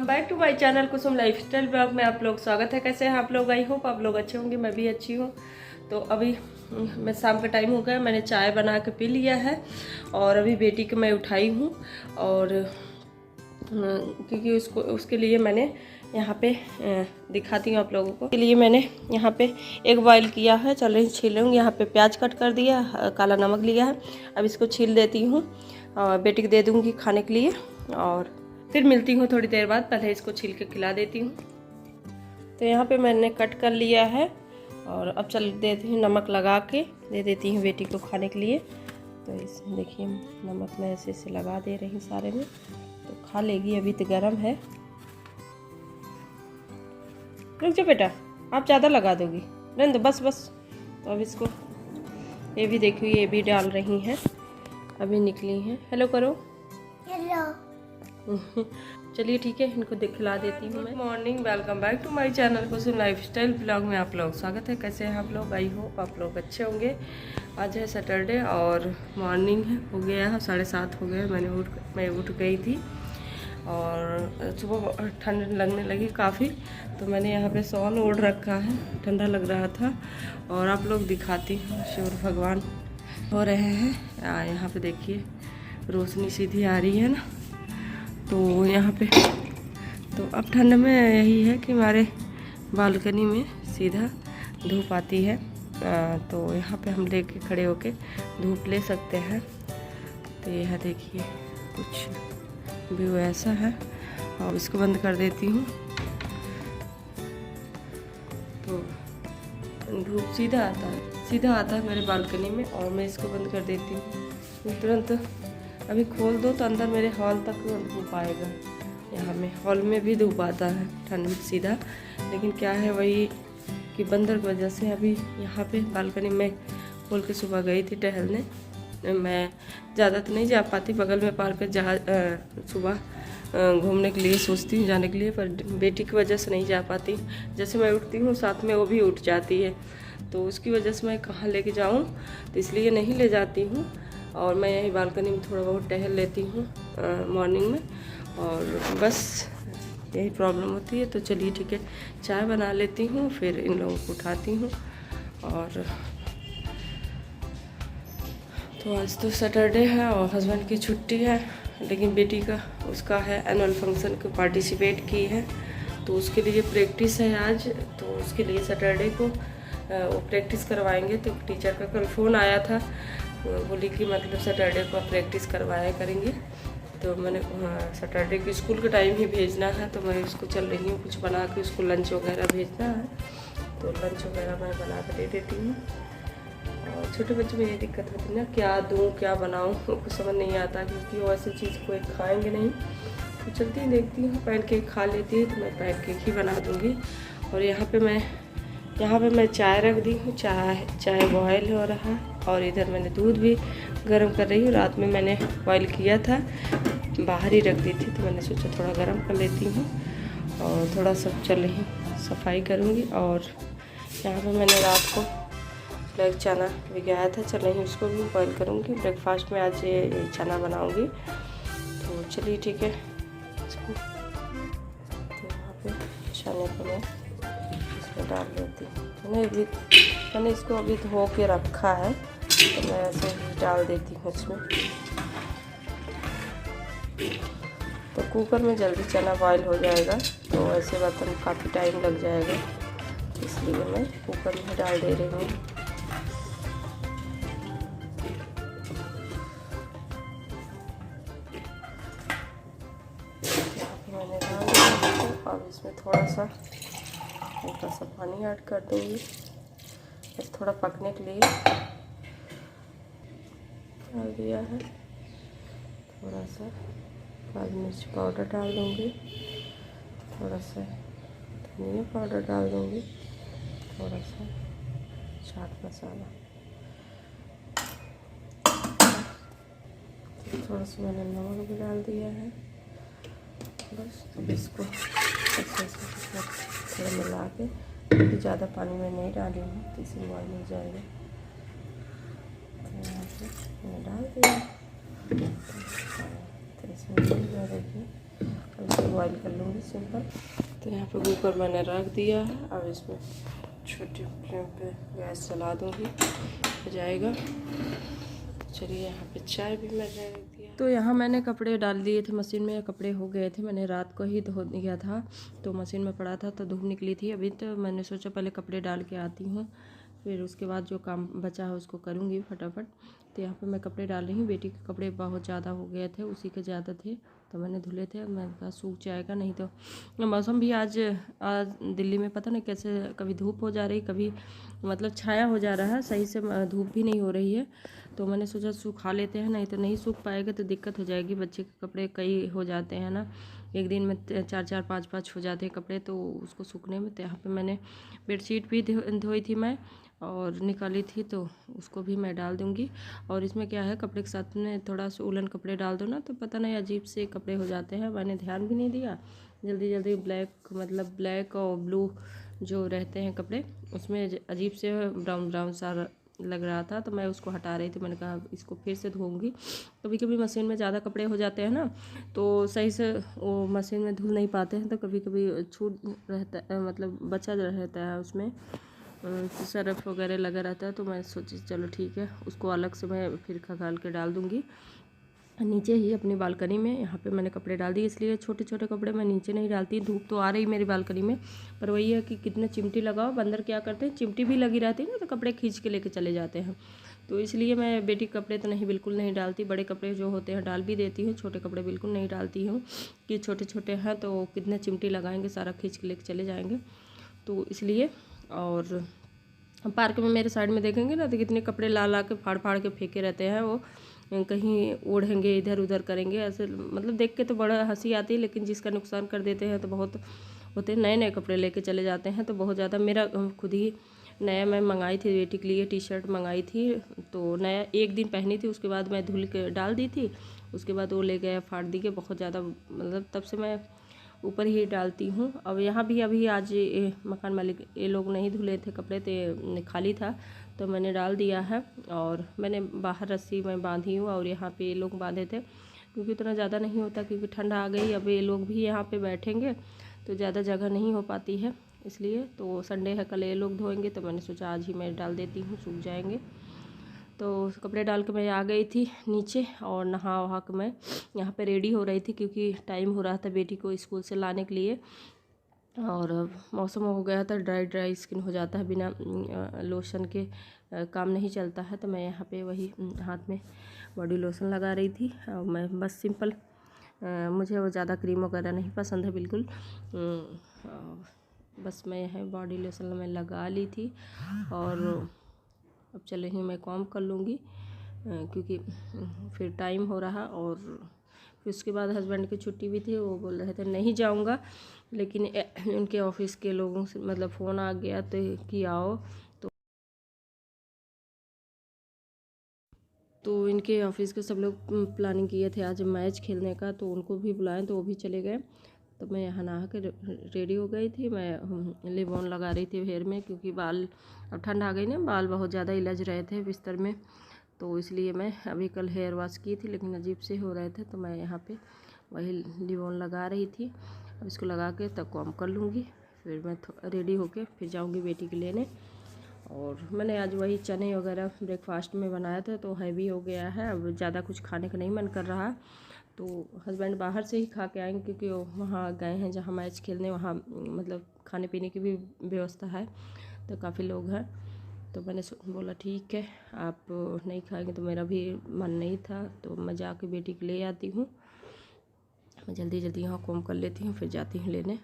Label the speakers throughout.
Speaker 1: Welcome back to my channel Kusum lifestyle blog में आप लोग स्वागत है। कैसे हैं आप लोग? आई होप आप लोग अच्छे होंगे, मैं भी अच्छी हूँ। तो अभी मैं शाम का टाइम हो गया, मैंने चाय बना के पी लिया है और अभी बेटी को मैं उठाई हूँ और क्योंकि उसके लिए मैंने यहाँ पे दिखाती हूँ आप लोगों को। के लिए मैंने यहाँ पे एग बॉयल किया है, चल रही छीलूँगी। यहाँ पे प्याज कट कर दिया, काला नमक लिया है, अब इसको छील देती हूँ और बेटी को दे दूँगी खाने के लिए और फिर मिलती हूँ थोड़ी देर बाद। पहले इसको छील के खिला देती हूँ। तो यहाँ पे मैंने कट कर लिया है और अब चल देती हूँ नमक लगा के दे देती हूँ बेटी को खाने के लिए। तो इसमें देखिए नमक मैं ऐसे ऐसे लगा दे रही हूँ सारे में, तो खा लेगी। अभी तो गर्म है। रुक जाओ बेटा, आप ज़्यादा लगा दोगी, रहने दो बस बस। तो अब इसको ये भी देखिए, ये भी डाल रही हैं, अभी निकली हैं। हेलो करो, हेलो। चलिए ठीक है, इनको दिखला देती हूँ मैं। Morning, welcome back to my channel Kusum lifestyle blog में आप लोग स्वागत है। कैसे हैं आप लोग? आई होप आप लोग अच्छे होंगे। आज है सैटरडे और मॉर्निंग है, हो गया है 7:30 हो गए। मैं उठ गई थी और सुबह ठंड लगने लगी काफ़ी, तो मैंने यहाँ पे शॉल ओढ़ रखा है, ठंडा लग रहा था। और आप लोग दिखाती हूँ, शिव भगवान हो रहे हैं। यहाँ पे देखिए रोशनी सीधी आ रही है ना, तो यहाँ पे तो अब ठंड में यही है कि हमारे बालकनी में सीधा धूप आती है, तो यहाँ पे हम लेके खड़े होके धूप ले सकते हैं। तो यह देखिए कुछ व्यू ऐसा है और इसको बंद कर देती हूँ तो धूप सीधा आता है मेरे बालकनी में और मैं इसको बंद कर देती हूँ। तुरंत अभी खोल दो तो अंदर मेरे हॉल तक धूप आएगा। यहाँ में हॉल में भी धूप आता है ठंड में सीधा, लेकिन क्या है वही कि बंदर की वजह से अभी यहाँ पे बालकनी में खोल के सुबह गई थी टहलने। मैं ज़्यादा तो नहीं जा पाती, बगल में पार्क सुबह घूमने के लिए सोचती हूँ जाने के लिए, पर बेटी की वजह से नहीं जा पाती। जैसे मैं उठती हूँ साथ में वो भी उठ जाती है, तो उसकी वजह से मैं कहाँ लेके जाऊँ, तो इसलिए नहीं ले जाती हूँ। और मैं यही बालकनी में थोड़ा बहुत टहल लेती हूँ मॉर्निंग में, और बस यही प्रॉब्लम होती है। तो चलिए ठीक है, चाय बना लेती हूँ, फिर इन लोगों को उठाती हूँ। और तो आज तो सैटरडे है और हस्बैंड की छुट्टी है, लेकिन बेटी का उसका है एनुअल फंक्शन को पार्टिसिपेट की है, तो उसके लिए प्रैक्टिस है आज। तो उसके लिए सैटरडे को वो प्रैक्टिस करवाएंगे। तो टीचर का कल फ़ोन आया था, बोली कि मतलब सैटरडे को प्रैक्टिस करवाया करेंगे। तो मैंने सैटरडे को स्कूल के टाइम ही भेजना है, तो मैं उसको चल रही हूँ कुछ बना के, उसको लंच वगैरह भेजना है, तो लंच वगैरह मैं बना कर दे देती हूँ। और छोटे बच्चों में ये दिक्कत होती है ना, क्या दूँ क्या बनाऊँ, कुछ समझ नहीं आता, क्योंकि वो ऐसी चीज़ को खाएँगे नहीं। तो चलती ही देखती हूँ, पैनकेक खा लेती है तो मैं पैनकेक ही बना दूँगी। और यहाँ पे मैं चाय रख दी हूँ, चाय बॉयल हो रहा है और इधर मैंने दूध भी गर्म कर रही हूँ। रात में मैंने बॉयल किया था, बाहर ही रख दी थी, तो मैंने सोचा थोड़ा गर्म कर लेती हूँ और थोड़ा सा चल रही सफाई करूँगी। और यहाँ पे मैंने रात को ब्लैक चना भिगाया था, चल रही उसको भी बॉयल करूँगी। ब्रेकफास्ट में आज ये चना बनाऊँगी। तो चलिए ठीक है, तो यहाँ पे चने को मैं इसमें डाल देती हूँ। मैंने इसको अभी धो के रखा है, तो मैं ऐसे ही डाल देती हूँ इसमें। तो कुकर में जल्दी चना बॉयल हो जाएगा, तो ऐसे बर्तन में काफ़ी टाइम लग जाएगा, इसलिए मैं कुकर में डाल दे रही हूँ। मैंने डाल दिया, अब इसमें थोड़ा सा हल्का सा पानी ऐड कर दूँगी, थोड़ा पकने के लिए डाल दिया है। थोड़ा सा लाल मिर्च पाउडर डाल दूँगी, थोड़ा सा धनिया पाउडर डाल दूँगी, थोड़ा सा चाट मसाला, थोड़ा सा मैंने नमक भी डाल दिया है। बस अब इसको अच्छे से थोड़ा मिला के, क्योंकि ज़्यादा पानी में नहीं डाली हूँ तो इसी बॉयल हो जाएगा। तो यहाँ से मैंने डाल दिया, तो इसमें देखिए अब इसको बॉईल कर लूँगी सिंपल। तो यहाँ पे कुकर मैंने रख दिया है, अब इसमें छोटी फ्लेम पे गैस चला दूँगी, हो जाएगा। चलिए यहाँ पे चाय भी मैंने रख दिया। तो यहाँ मैंने कपड़े डाल दिए थे मशीन में, कपड़े हो गए थे, मैंने रात को ही धो दिया था तो मशीन में पड़ा था तो धूप निकली थी अभी। तो मैंने सोचा पहले कपड़े डाल के आती हूँ, फिर उसके बाद जो काम बचा है उसको करूँगी फटाफट। तो यहाँ पे मैं कपड़े डाल रही हूँ। बेटी के कपड़े बहुत ज़्यादा हो गए थे, उसी के ज़्यादा थे तो मैंने धुले थे। मैंने कहा सूख जाएगा, नहीं तो मौसम भी आज दिल्ली में पता नहीं कैसे, कभी धूप हो जा रही, कभी मतलब छाया हो जा रहा है, सही से धूप भी नहीं हो रही है। तो मैंने सोचा सुखा लेते हैं, नहीं तो नहीं सूख पाएगा तो दिक्कत हो जाएगी। बच्चे के कपड़े कई हो जाते हैं ना, एक दिन में 4-4 5-5 हो जाते हैं कपड़े, तो उसको सूखने में। तो यहाँ पे मैंने बेडशीट भी धोई थी मैं और निकाली थी, तो उसको भी मैं डाल दूँगी। और इसमें क्या है, कपड़े के साथ में थोड़ा सा उलन कपड़े डाल दो ना तो पता नहीं अजीब से कपड़े हो जाते हैं। मैंने ध्यान भी नहीं दिया, जल्दी जल्दी ब्लैक और ब्लू जो रहते हैं कपड़े, उसमें अजीब से ब्राउन ब्राउन सा लग रहा था, तो मैं उसको हटा रही थी। मैंने कहा इसको फिर से धोऊंगी। कभी कभी मशीन में ज़्यादा कपड़े हो जाते हैं ना, तो सही से वो मशीन में धुल नहीं पाते हैं, तो कभी कभी छूट रहता है, मतलब बचा रहता है उसमें सरफ वगैरह लगा रहता है। तो मैं सोची चलो ठीक है, उसको अलग से मैं फिर खंगाल के डाल दूँगी नीचे ही अपनी बालकनी में। यहाँ पे मैंने कपड़े डाल दिए, इसलिए छोटे छोटे कपड़े मैं नीचे नहीं डालती। धूप तो आ रही मेरी बालकनी में, पर वही है कि कितने चिमटी लगाओ, बंदर क्या करते हैं, चिमटी भी लगी रहती है ना तो कपड़े खींच के लेके चले जाते हैं। तो इसलिए मैं बेटी के कपड़े तो नहीं, बिल्कुल नहीं डालती। बड़े कपड़े जो होते हैं डाल भी देती हूँ, छोटे कपड़े बिल्कुल नहीं डालती हूँ कि छोटे छोटे हैं तो कितने चिमटी लगाएंगे, सारा खींच के लेके चले जाएंगे, तो इसलिए। और पार्क में मेरे साइड में देखेंगे ना तो कितने कपड़े ला ला के फाड़ फाड़ के फेंके रहते हैं, वो कहीं ओढ़ेंगे, इधर उधर करेंगे, ऐसे मतलब देख के तो बड़ा हंसी आती है, लेकिन जिसका नुकसान कर देते हैं तो बहुत होते हैं। नए नए कपड़े लेके चले जाते हैं तो बहुत ज़्यादा। मेरा खुद ही नया मैं मंगाई थी बेटी के लिए, टी शर्ट मंगाई थी, तो नया एक दिन पहनी थी, उसके बाद मैं धुल के डाल दी थी, उसके बाद वो ले गया फाड़ दी के, बहुत ज़्यादा मतलब तब से मैं ऊपर ही डालती हूँ। अब यहाँ भी अभी आज मकान मालिक ये लोग नहीं धुले थे कपड़े, तो खाली था तो मैंने डाल दिया है। और मैंने बाहर रस्सी में बांधी हूँ और यहाँ पे ये लोग बांधे थे, क्योंकि इतना ज़्यादा नहीं होता, क्योंकि ठंड आ गई, अब ये लोग भी यहाँ पे बैठेंगे तो ज़्यादा जगह नहीं हो पाती है, इसलिए। तो संडे है, कल ये लोग धोएंगे, तो मैंने सोचा आज ही मैं डाल देती हूँ, सूख जाएंगे। तो कपड़े डाल के मैं आ गई थी नीचे, और नहा वहा के मैं यहाँ पे रेडी हो रही थी, क्योंकि टाइम हो रहा था बेटी को स्कूल से लाने के लिए। और मौसम हो गया था, ड्राई स्किन हो जाता है, बिना लोशन के काम नहीं चलता है। तो मैं यहाँ पे वही हाथ में बॉडी लोशन लगा रही थी। और मैं बस सिंपल, मुझे वो ज़्यादा क्रीम वगैरह नहीं पसंद है बिल्कुल, बस मैं यहाँ बॉडी लोशन मैं लगा ली थी। और अब चले ही मैं काम कर लूँगी, क्योंकि फिर टाइम हो रहा। और फिर उसके बाद हस्बैंड की छुट्टी भी थी, वो बोल रहे थे नहीं जाऊँगा, लेकिन उनके ऑफिस के लोगों से मतलब फ़ोन आ गया तो कि आओ, तो इनके ऑफिस के सब लोग प्लानिंग किए थे आज मैच खेलने का, तो उनको भी बुलाएं, तो वो भी चले गए। तो मैं यहाँ नहा के रेडी हो गई थी, मैं लिप ऑन लगा रही थी हेयर में, क्योंकि बाल अब ठंड आ गई ना, बाल बहुत ज़्यादा इलझ रहे थे बिस्तर में, तो इसलिए मैं अभी कल हेयर वॉश की थी, लेकिन अजीब से हो रहे थे, तो मैं यहाँ पे वही लिप ऑन लगा रही थी। अब इसको लगा के तब काम कर लूँगी, फिर मैं रेडी होके फिर जाऊँगी बेटी के लेने। और मैंने आज वही चने वगैरह ब्रेकफास्ट में बनाया था, तो हैवी हो गया है, अब ज़्यादा कुछ खाने का नहीं मन कर रहा। तो हस्बैंड बाहर से ही खा के आएंगे, क्योंकि वो वहाँ गए हैं जहाँ मैच खेलने, वहाँ मतलब खाने पीने की भी व्यवस्था है, तो काफ़ी लोग हैं। तो मैंने बोला ठीक है, आप नहीं खाएंगे तो मेरा भी मन नहीं था, तो मैं जाके बेटी के ले आती हूँ। मैं जल्दी जल्दी यहाँ काम कर लेती हूँ, फिर जाती हूँ लेने।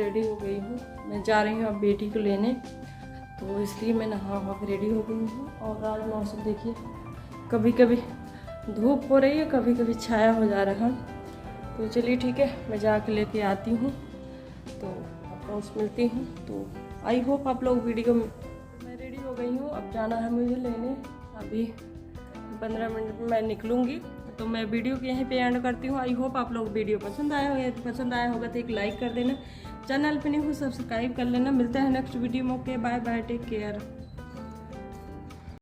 Speaker 1: रेडी हो गई हूँ। मैं जा रही हूँ अब बेटी को लेने, तो इसलिए मैं नहा वहा के रेडी हो गई हूँ। और आज मौसम देखिए, कभी कभी धूप हो रही है, कभी कभी छाया हो जा रहा है। तो चलिए ठीक है, मैं जाके लेके आती हूँ, तो आपको मिलती हूँ। तो आई होप आप लोग वीडियो, मैं रेडी हो गई हूँ, अब जाना है मुझे लेने। अभी 15 मिनट में मैं निकलूँगी, तो मैं वीडियो को यहीं पे एंड करती हूँ। आई होप आप लोग वीडियो पसंद आया होगा, तो पसंद आया होगा तो एक लाइक कर देना, चैनल पे नहीं हो सब्सक्राइब कर लेना। मिलता है नेक्स्ट वीडियो में। Okay, bye bye, take care.